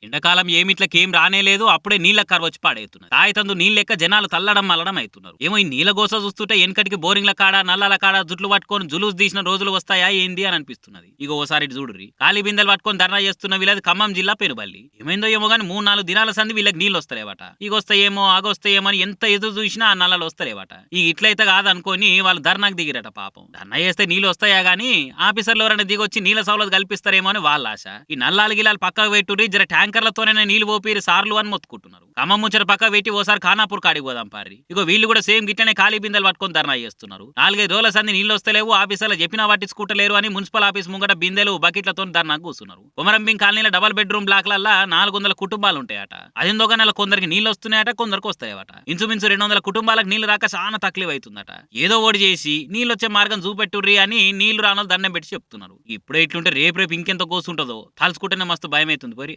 ఎండాకాలం ఏమిట్లకేం రానేలేదు. అప్పుడే నీళ్ళ కరువొచ్చి పాడైతున్నది. తాయతందు నీళ్ళెక్క జనాలు తల్లడం మల్లడం అయితున్నారు. ఏమో ఈ నీళ్ళ గోస చూస్తుంటే ఎనకటికి బోరింగ్ల కాడ, నల్లాల కాడ జుట్లు పట్టుకొని జులుస్ తీసిన రోజులు వస్తాయా ఏంది అని అనిపిస్తున్నది. ఇగో ఓసారి ఇటు చూడుర్రి. ఖాళీ బిందెలు పట్టుకొని ధర్నా చేస్తున్న వీళ్ళది ఖమ్మం జిల్లా పెనుబల్లి. ఏమైందో ఏమో గాని 3-4 దినాల సంది వీళ్ళకి నీళ్ళు వస్తలేవట. ఇగొస్తాయేమో ఆగొస్తాయేమో అని ఎంత ఎదురు చూసినా ఆ నల్లలు వస్తలేవట. ఈ ఇట్లయితే కాదనుకొని వాళ్ళు ధర్నాకు దిగిరట పాపం. ధర్నా చేస్తే నీళ్ళు వస్తాయా గానీ ఆఫీసర్లు ఎవరైనా దిగొచ్చి నీళ్ళ సౌలత్ కల్పిస్తారేమో అని వాళ్ళ ఆశ. ఈ నల్లాలు గిలాలు పక్కకు పెట్టుర్రి, జర ట్యాంకర్లతోనే నీళ్లు పోపిరి సార్లు అని మొత్తుకుంటున్నారు. ఖమ్మం ముచ్చట పక్క పెట్టి ఓసారి ఖానాపూర్ కాడికి పోదాం పారి. ఇగో వీళ్ళు కూడా సేమ్ గిట్లనే ఖాళీ బిందెలు పట్టుకొని ధర్నా చేస్తున్నారు. 4-5 రోజుల సంది నీళ్ళు వస్తలేవు, ఆఫీసర్లు చెప్పినా పట్టించుకుంటలేరు అని మున్సిపల్ ఆఫీస్ ముంగట బిందెలు బకెట్లతో ధర్నా కూర్చున్నారు. కొమరంబిం కాలనీలో డబల్ బెడ్రూమ్ బ్లాక్లల్లా 400 కుటుంబాలు ఉంటాయట. అదెందోగా నెల కొందరికి నీళ్ళు వస్తున్నాయట, కొందరికి వస్తాయట. ఇంచుమించు 200 కుటుంబాలకు నీళ్లు రాక చాలా తక్లీఫ్ అవుతుందట. ఏదో ఓడి చేసి నీళ్ళు వచ్చే మార్గం చూపెట్టుర్రి అని నీళ్లు రానోళ్ళు దండం పెట్టి చెప్తున్నారు. ఇప్పుడే ఇట్లుంటే రేపు ఇంకెంత కోసుంటుందో తలుచుకుంటేనే మస్తు భయం అవుతుంది పోరి.